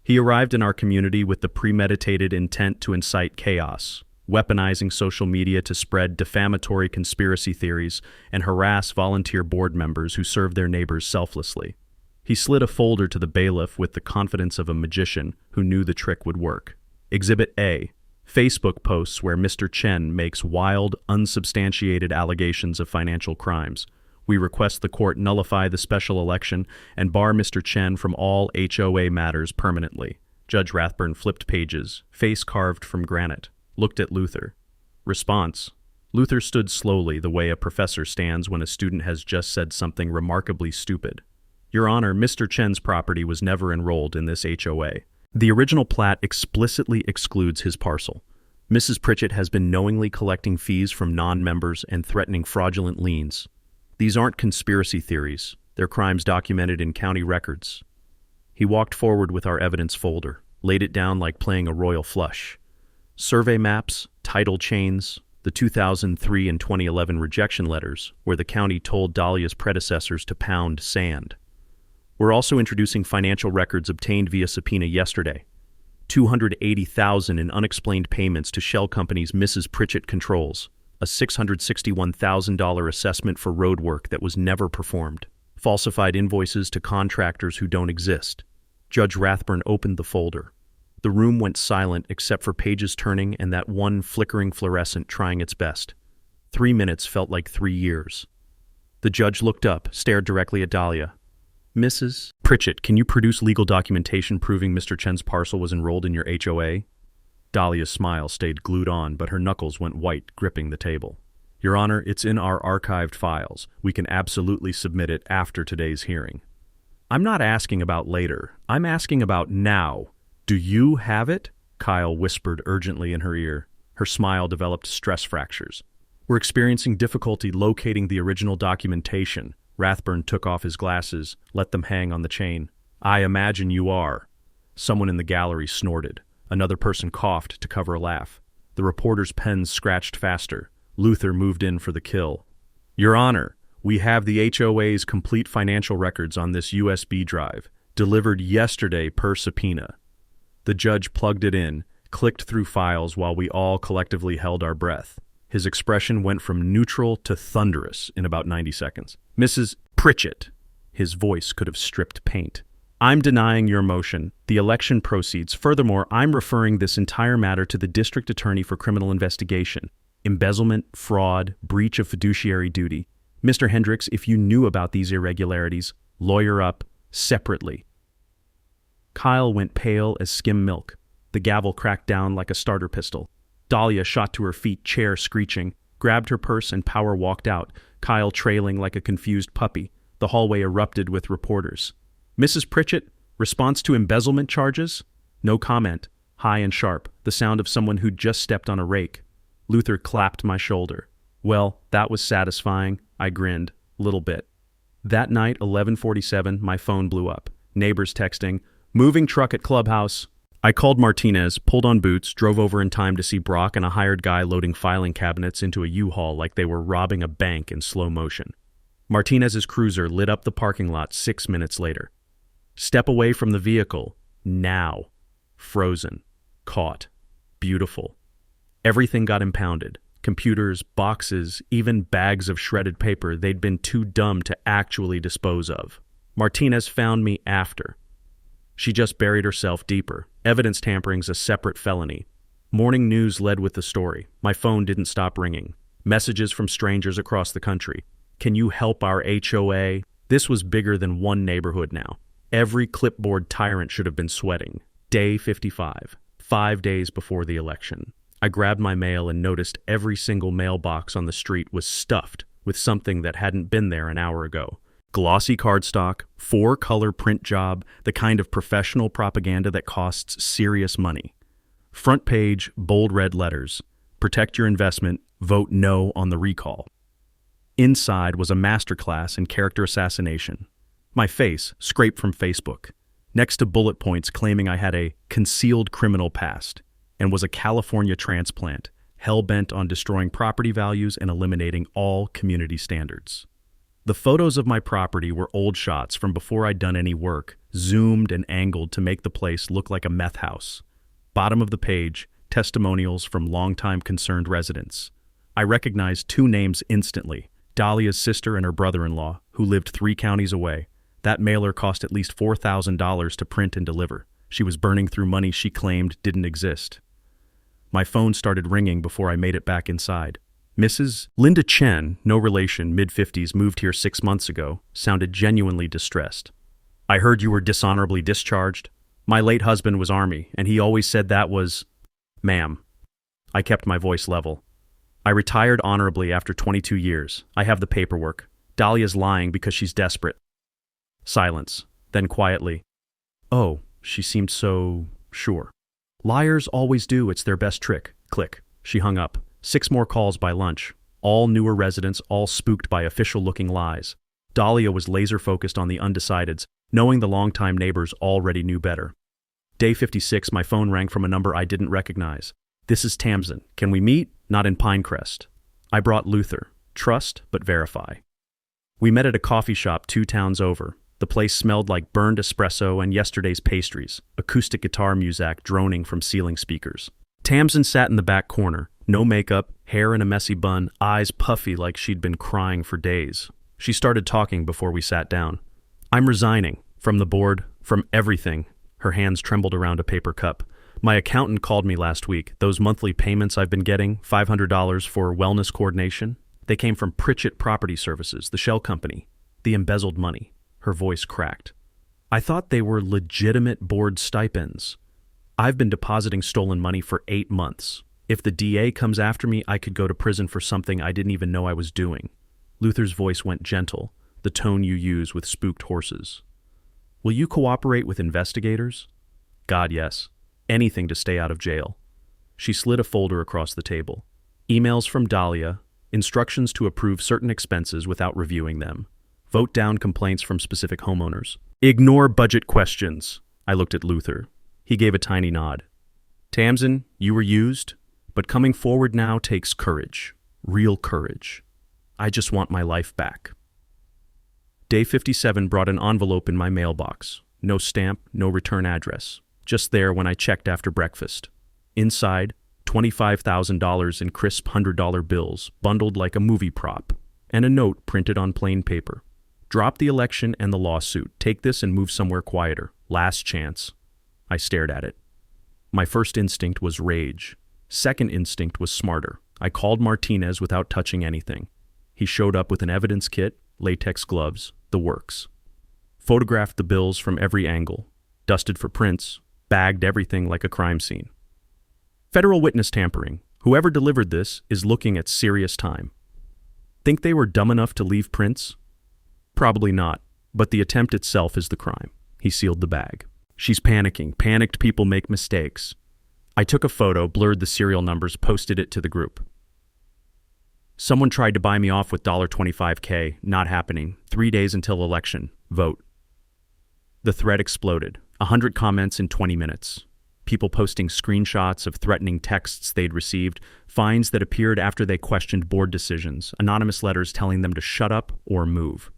He arrived in our community with the premeditated intent to incite chaos, weaponizing social media to spread defamatory conspiracy theories and harass volunteer board members who serve their neighbors selflessly. He slid a folder to the bailiff with the confidence of a magician who knew the trick would work. Exhibit A. Facebook posts where Mr. Chen makes wild, unsubstantiated allegations of financial crimes. We request the court nullify the special election and bar Mr. Chen from all HOA matters permanently. Judge Rathburn flipped pages, face carved from granite, looked at Luther. Response. Luther stood slowly the way a professor stands when a student has just said something remarkably stupid. Your Honor, Mr. Chen's property was never enrolled in this HOA. The original plat explicitly excludes his parcel. Mrs. Pritchett has been knowingly collecting fees from non-members and threatening fraudulent liens. These aren't conspiracy theories. They're crimes documented in county records. He walked forward with our evidence folder, laid it down like playing a royal flush. Survey maps, title chains, the 2003 and 2011 rejection letters where the county told Dahlia's predecessors to pound sand. We're also introducing financial records obtained via subpoena yesterday. $280,000 in unexplained payments to shell companies Mrs. Pritchett controls. A $661,000 assessment for road work that was never performed. Falsified invoices to contractors who don't exist. Judge Rathburn opened the folder. The room went silent except for pages turning and that one flickering fluorescent trying its best. 3 minutes felt like 3 years. The judge looked up, stared directly at Dahlia. Mrs. Pritchett, can you produce legal documentation proving Mr. Chen's parcel was enrolled in your HOA? Dahlia's smile stayed glued on, but her knuckles went white, gripping the table. Your Honor, it's in our archived files. We can absolutely submit it after today's hearing. I'm not asking about later. I'm asking about now. Do you have it? Kyle whispered urgently in her ear. Her smile developed stress fractures. We're experiencing difficulty locating the original documentation. Rathburn took off his glasses, let them hang on the chain. I imagine you are. Someone in the gallery snorted. Another person coughed to cover a laugh. The reporter's pens scratched faster. Luther moved in for the kill. Your Honor, we have the HOA's complete financial records on this USB drive, delivered yesterday per subpoena. The judge plugged it in, clicked through files while we all collectively held our breath. His expression went from neutral to thunderous in about 90 seconds. Mrs. Pritchett. His voice could have stripped paint. I'm denying your motion. The election proceeds. Furthermore, I'm referring this entire matter to the district attorney for criminal investigation. Embezzlement, fraud, breach of fiduciary duty. Mr. Hendricks, if you knew about these irregularities, lawyer up separately. Kyle went pale as skim milk. The gavel cracked down like a starter pistol. Dahlia shot to her feet, chair screeching, grabbed her purse and power walked out, Kyle trailing like a confused puppy. The hallway erupted with reporters. Mrs. Pritchett, response to embezzlement charges? No comment. High and sharp, the sound of someone who'd just stepped on a rake. Luther clapped my shoulder. Well, that was satisfying. I grinned. Little bit. That night, 11:47, my phone blew up. Neighbors texting, moving truck at clubhouse. I called Martinez, pulled on boots, drove over in time to see Brock and a hired guy loading filing cabinets into a U-Haul like they were robbing a bank in slow motion. Martinez's cruiser lit up the parking lot 6 minutes later. Step away from the vehicle. Now. Frozen. Caught. Beautiful. Everything got impounded. Computers, boxes, even bags of shredded paper they'd been too dumb to actually dispose of. Martinez found me after. She just buried herself deeper. Evidence tampering's a separate felony. Morning news led with the story. My phone didn't stop ringing. Messages from strangers across the country. Can you help our HOA? This was bigger than one neighborhood now. Every clipboard tyrant should have been sweating. Day 55, 5 days before the election. I grabbed my mail and noticed every single mailbox on the street was stuffed with something that hadn't been there an hour ago. Glossy cardstock, 4-color print job, the kind of professional propaganda that costs serious money. Front page, bold red letters. Protect your investment, vote no on the recall. Inside was a masterclass in character assassination. My face, scraped from Facebook, next to bullet points claiming I had a concealed criminal past and was a California transplant, hell-bent on destroying property values and eliminating all community standards. The photos of my property were old shots from before I'd done any work, zoomed and angled to make the place look like a meth house. Bottom of the page, testimonials from longtime concerned residents. I recognized 2 names instantly, Dahlia's sister and her brother-in-law, who lived 3 counties away. That mailer cost at least $4,000 to print and deliver. She was burning through money she claimed didn't exist. My phone started ringing before I made it back inside. Mrs. Linda Chen, no relation, mid-50s, moved here 6 months ago, sounded genuinely distressed. I heard you were dishonorably discharged. My late husband was Army, and he always said that was... Ma'am. I kept my voice level. I retired honorably after 22 years. I have the paperwork. Dahlia's lying because she's desperate. Silence. Then quietly. Oh, she seemed so... sure. Liars always do, it's their best trick. Click. She hung up. 6 more calls by lunch. All newer residents, all spooked by official-looking lies. Dahlia was laser-focused on the undecideds, knowing the longtime neighbors already knew better. Day 56, my phone rang from a number I didn't recognize. This is Tamsin. Can we meet? Not in Pinecrest. I brought Luther. Trust, but verify. We met at a coffee shop 2 towns over. The place smelled like burned espresso and yesterday's pastries, acoustic guitar music droning from ceiling speakers. Tamsin sat in the back corner, no makeup, hair in a messy bun, eyes puffy like she'd been crying for days. She started talking before we sat down. I'm resigning. From the board, from everything. Her hands trembled around a paper cup. My accountant called me last week. Those monthly payments I've been getting, $500 for wellness coordination, they came from Pritchett Property Services, the shell company. The embezzled money. Her voice cracked. I thought they were legitimate board stipends. I've been depositing stolen money for 8 months. If the DA comes after me, I could go to prison for something I didn't even know I was doing. Luther's voice went gentle, the tone you use with spooked horses. Will you cooperate with investigators? God, yes. Anything to stay out of jail. She slid a folder across the table. Emails from Dahlia, instructions to approve certain expenses without reviewing them. Vote down complaints from specific homeowners. Ignore budget questions. I looked at Luther. He gave a tiny nod. Tamsin, you were used, but coming forward now takes courage. Real courage. I just want my life back. Day 57 brought an envelope in my mailbox. No stamp, no return address. Just there when I checked after breakfast. Inside, $25,000 in crisp $100 bills, bundled like a movie prop, and a note printed on plain paper. Drop the election and the lawsuit. Take this and move somewhere quieter. Last chance. I stared at it. My first instinct was rage. Second instinct was smarter. I called Martinez without touching anything. He showed up with an evidence kit, latex gloves, the works. Photographed the bills from every angle, dusted for prints, bagged everything like a crime scene. Federal witness tampering. Whoever delivered this is looking at serious time. Think they were dumb enough to leave prints? Probably not, but the attempt itself is the crime. He sealed the bag. She's panicking. Panicked people make mistakes. I took a photo, blurred the serial numbers, posted it to the group. Someone tried to buy me off with $25K. Not happening. 3 days until election. Vote. The thread exploded. 100 comments in 20 minutes. People posting screenshots of threatening texts they'd received, fines that appeared after they questioned board decisions, anonymous letters telling them to shut up or move.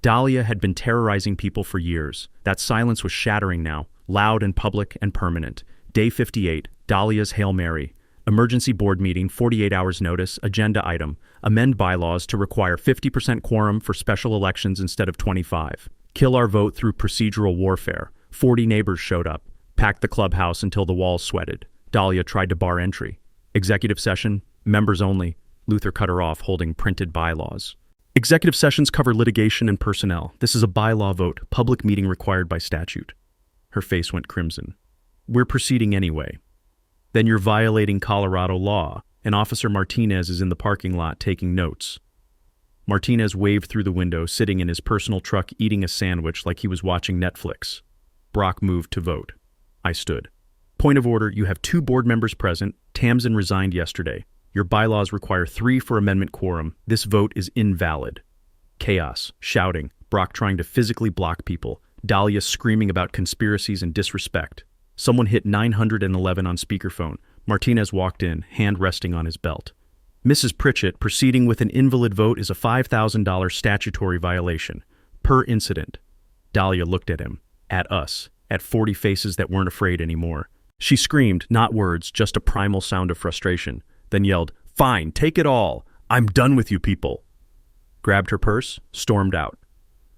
Dahlia had been terrorizing people for years. That silence was shattering now, loud and public and permanent. Day 58, Dahlia's Hail Mary. Emergency board meeting, 48 hours notice, agenda item. Amend bylaws to require 50% quorum for special elections instead of 25. Kill our vote through procedural warfare. 40 neighbors showed up. Packed the clubhouse until the walls sweated. Dahlia tried to bar entry. Executive session, members only. Luther cut her off, holding printed bylaws. Executive sessions cover litigation and personnel. This is a bylaw vote, public meeting required by statute. Her face went crimson. We're proceeding anyway. Then you're violating Colorado law, and Officer Martinez is in the parking lot taking notes. Martinez waved through the window, sitting in his personal truck eating a sandwich like he was watching Netflix. Brock moved to vote. I stood. Point of order, you have 2 board members present. Tamsin resigned yesterday. Your bylaws require 3 for amendment quorum. This vote is invalid. Chaos, shouting, Brock trying to physically block people, Dahlia screaming about conspiracies and disrespect. Someone hit 911 on speakerphone. Martinez walked in, hand resting on his belt. Mrs. Pritchett, proceeding with an invalid vote is a $5,000 statutory violation. Per incident. Dahlia looked at him, at us, at 40 faces that weren't afraid anymore. She screamed, not words, just a primal sound of frustration, then yelled, "Fine, take it all. I'm done with you people." Grabbed her purse, stormed out.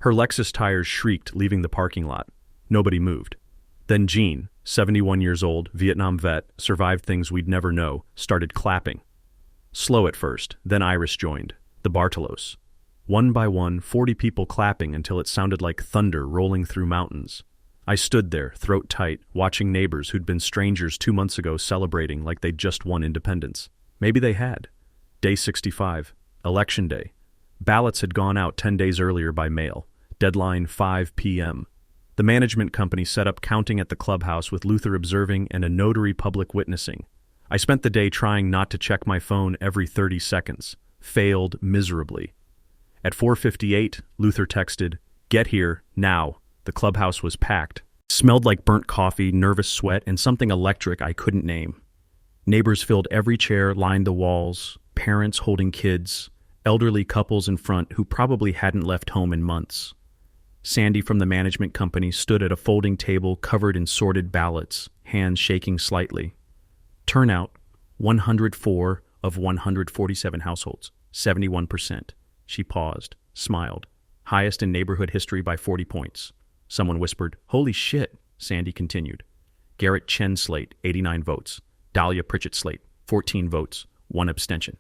Her Lexus tires shrieked, leaving the parking lot. Nobody moved. Then Jean, 71 years old, Vietnam vet, survived things we'd never know, started clapping. Slow at first, then Iris joined, the Bartolos. One by one, 40 people clapping until it sounded like thunder rolling through mountains. I stood there, throat tight, watching neighbors who'd been strangers 2 months ago celebrating like they'd just won independence. Maybe they had. Day 65, Election Day. Ballots had gone out 10 days earlier by mail. Deadline 5 p.m. The management company set up counting at the clubhouse with Luther observing and a notary public witnessing. I spent the day trying not to check my phone every 30 seconds. Failed miserably. At 4:58, Luther texted, "Get here, now." The clubhouse was packed. Smelled like burnt coffee, nervous sweat, and something electric I couldn't name. Neighbors filled every chair, lined the walls, parents holding kids, elderly couples in front who probably hadn't left home in months. Sandy from the management company stood at a folding table covered in sorted ballots, hands shaking slightly. Turnout, 104 of 147 households, 71%. She paused, smiled. Highest in neighborhood history by 40 points. Someone whispered, "Holy shit," Sandy continued. Garrett Chen slate, 89 votes. Dahlia Pritchett slate, 14 votes, 1 abstention.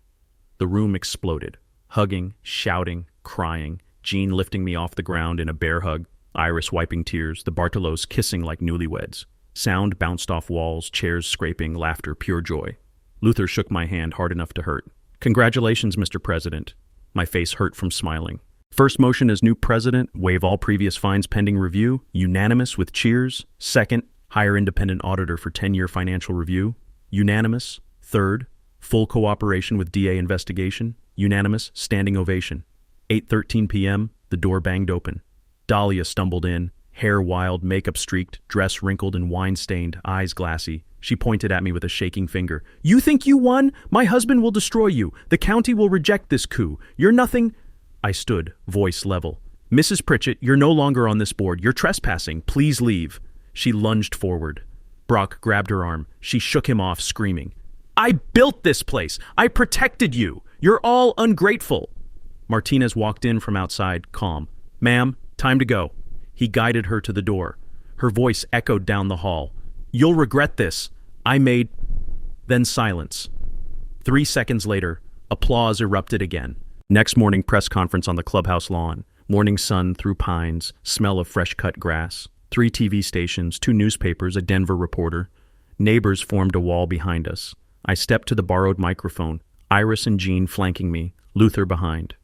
The room exploded. Hugging, shouting, crying, Jean lifting me off the ground in a bear hug, Iris wiping tears, the Bartolos kissing like newlyweds. Sound bounced off walls, chairs scraping, laughter, pure joy. Luther shook my hand hard enough to hurt. "Congratulations, Mr. President." My face hurt from smiling. First motion as new president, waive all previous fines pending review, unanimous with cheers. Second, hire independent auditor for 10-year financial review, unanimous. Third, full cooperation with DA investigation, unanimous, standing ovation. 8:13 p.m., the door banged open. Dahlia stumbled in, hair wild, makeup streaked, dress wrinkled and wine-stained, eyes glassy. She pointed at me with a shaking finger. "You think you won? My husband will destroy you. The county will reject this coup. You're nothing." I stood, voice level. "Mrs. Pritchett, you're no longer on this board. You're trespassing. Please leave." She lunged forward. Brock grabbed her arm. She shook him off, screaming, "I built this place. I protected you. You're all ungrateful." Martinez walked in from outside, calm. "Ma'am, time to go." He guided her to the door. Her voice echoed down the hall. "You'll regret this. I made..." Then silence. 3 seconds later, applause erupted again. Next morning, press conference on the clubhouse lawn. Morning sun through pines, smell of fresh-cut grass. 3 TV stations, 2 newspapers, a Denver reporter. Neighbors formed a wall behind us. I stepped to the borrowed microphone. Iris and Jean flanking me, Luther behind.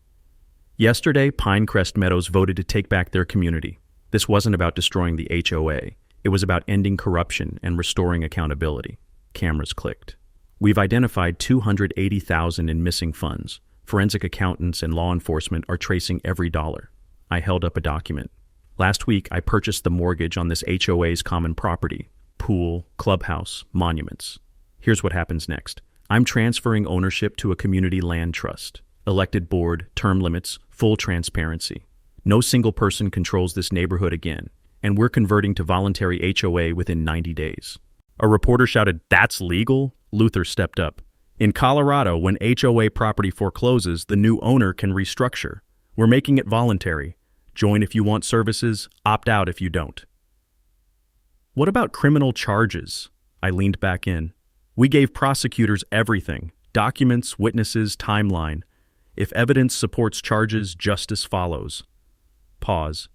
Yesterday, Pinecrest Meadows voted to take back their community. This wasn't about destroying the HOA. It was about ending corruption and restoring accountability. Cameras clicked. We've identified $280,000 in missing funds. Forensic accountants and law enforcement are tracing every dollar. I held up a document. Last week, I purchased the mortgage on this HOA's common property. Pool, clubhouse, monuments. Here's what happens next. I'm transferring ownership to a community land trust. Elected board, term limits, full transparency. No single person controls this neighborhood again, and we're converting to voluntary HOA within 90 days. A reporter shouted, "That's legal?" Luther stepped up. "In Colorado, when HOA property forecloses, the new owner can restructure. We're making it voluntary. Join if you want services, opt out if you don't." "What about criminal charges?" I leaned back in. "We gave prosecutors everything. Documents, witnesses, timeline. If evidence supports charges, justice follows. Pause.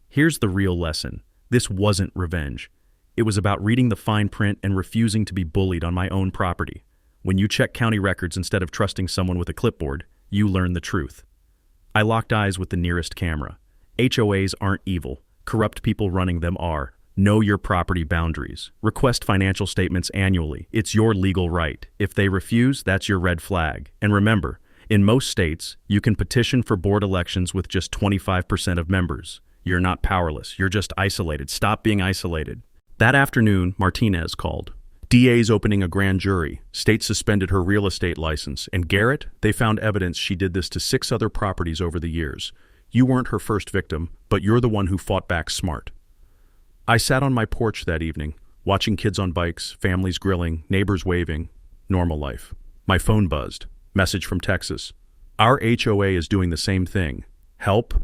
Here's the real lesson. This wasn't revenge. It was about reading the fine print and refusing to be bullied on my own property. When you check county records instead of trusting someone with a clipboard, you learn the truth. I locked eyes with the nearest camera. HOAs aren't evil. Corrupt people running them are. Know your property boundaries. Request financial statements annually. It's your legal right. If they refuse, that's your red flag. And remember, in most states, you can petition for board elections with just 25% of members. You're not powerless. You're just isolated. Stop being isolated. That afternoon, Martinez called. DA's opening a grand jury. State suspended her real estate license. And Garrett, they found evidence she did this to 6 other properties over the years. You weren't her first victim, but you're the one who fought back smart. I sat on my porch that evening, watching kids on bikes, families grilling, neighbors waving. Normal life. My phone buzzed. Message from Texas. Our HOA is doing the same thing. Help?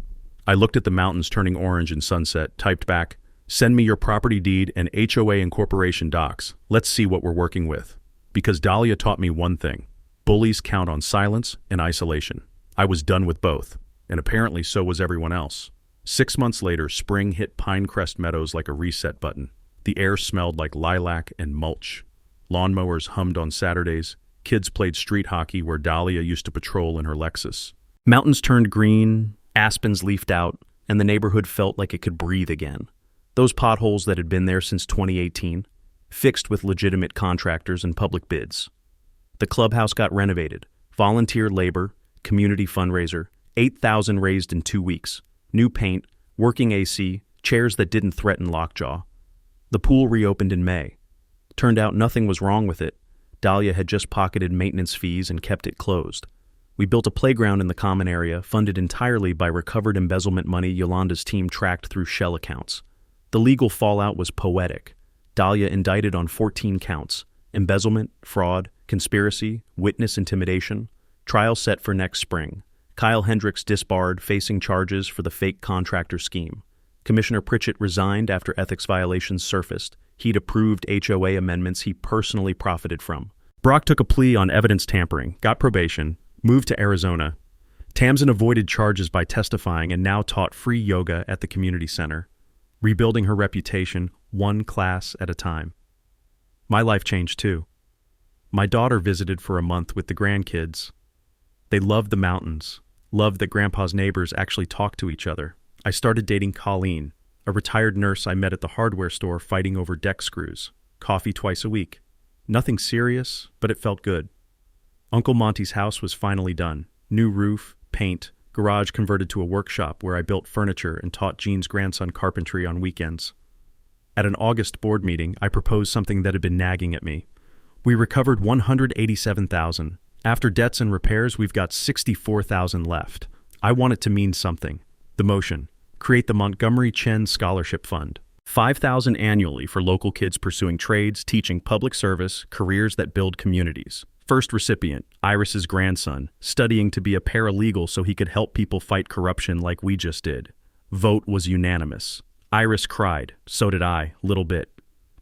I looked at the mountains turning orange in sunset, typed back, send me your property deed and HOA incorporation docs. Let's see what we're working with. Because Dahlia taught me one thing. Bullies count on silence and isolation. I was done with both, and apparently so was everyone else. 6 months later, spring hit Pinecrest Meadows like a reset button. The air smelled like lilac and mulch. Lawnmowers hummed on Saturdays. Kids played street hockey where Dahlia used to patrol in her Lexus. Mountains turned green, aspens leafed out, and the neighborhood felt like it could breathe again. Those potholes that had been there since 2018, fixed with legitimate contractors and public bids. The clubhouse got renovated. Volunteer labor, community fundraiser, $8,000 raised in 2 weeks. New paint, working AC, chairs that didn't threaten lockjaw. The pool reopened in May. Turned out nothing was wrong with it. Dahlia had just pocketed maintenance fees and kept it closed. We built a playground in the common area, funded entirely by recovered embezzlement money Yolanda's team tracked through shell accounts. The legal fallout was poetic. Dahlia indicted on 14 counts: embezzlement, fraud, conspiracy, witness intimidation. Trial set for next spring. Kyle Hendricks disbarred, facing charges for the fake contractor scheme. Commissioner Pritchett resigned after ethics violations surfaced. He'd approved HOA amendments he personally profited from. Brock took a plea on evidence tampering, got probation, moved to Arizona. Tamsin avoided charges by testifying and now taught free yoga at the community center, rebuilding her reputation one class at a time. My life changed too. My daughter visited for a month with the grandkids. They loved the mountains, loved that Grandpa's neighbors actually talked to each other. I started dating Colleen, a retired nurse I met at the hardware store fighting over deck screws. Coffee twice a week. Nothing serious, but it felt good. Uncle Monty's house was finally done. New roof, paint, garage converted to a workshop where I built furniture and taught Jean's grandson carpentry on weekends. At an August board meeting, I proposed something that had been nagging at me. We recovered $187,000. After debts and repairs, we've got $64,000 left. I want it to mean something. The motion: create the Montgomery Chen Scholarship Fund. $5,000 annually for local kids pursuing trades, teaching public service, careers that build communities. First recipient, Iris's grandson, studying to be a paralegal so he could help people fight corruption like we just did. Vote was unanimous. Iris cried. So did I, little bit.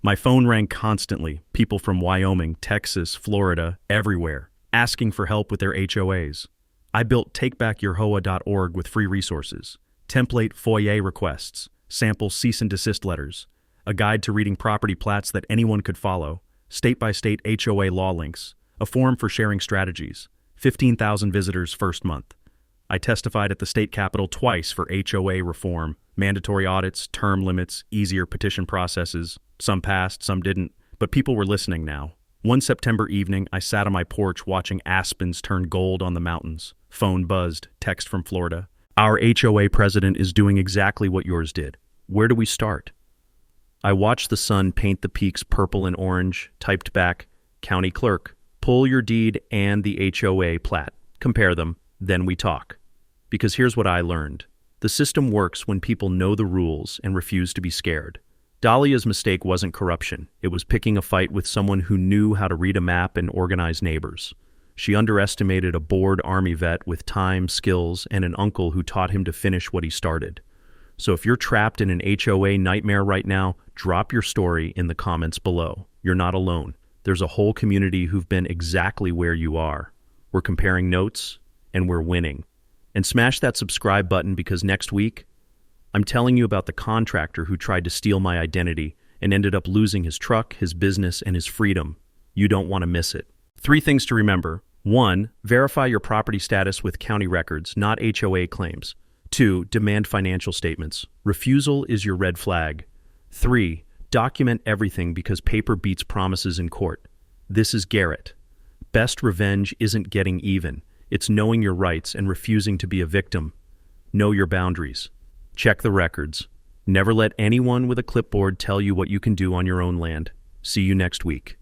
My phone rang constantly. People from Wyoming, Texas, Florida, everywhere, asking for help with their HOAs. I built takebackyourhoa.org with free resources, template foyer requests, sample cease and desist letters, a guide to reading property plats that anyone could follow, state-by-state HOA law links, a forum for sharing strategies, 15,000 visitors first month. I testified at the state capitol twice for HOA reform, mandatory audits, term limits, easier petition processes. Some passed, some didn't, but people were listening now. One September evening, I sat on my porch watching aspens turn gold on the mountains. Phone buzzed, text from Florida. Our HOA president is doing exactly what yours did. Where do we start? I watched the sun paint the peaks purple and orange, typed back, County Clerk, pull your deed and the HOA plat. Compare them, then we talk. Because here's what I learned. The system works when people know the rules and refuse to be scared. Dahlia's mistake wasn't corruption. It was picking a fight with someone who knew how to read a map and organize neighbors. She underestimated a bored Army vet with time, skills, and an uncle who taught him to finish what he started. So if you're trapped in an HOA nightmare right now, drop your story in the comments below. You're not alone. There's a whole community who've been exactly where you are. We're comparing notes, and we're winning. And smash that subscribe button because next week, I'm telling you about the contractor who tried to steal my identity and ended up losing his truck, his business, and his freedom. You don't want to miss it. 3 things to remember. 1. Verify your property status with county records, not HOA claims. 2. Demand financial statements. Refusal is your red flag. 3. Document everything because paper beats promises in court. This is Garrett. Best revenge isn't getting even. It's knowing your rights and refusing to be a victim. Know your boundaries. Check the records. Never let anyone with a clipboard tell you what you can do on your own land. See you next week.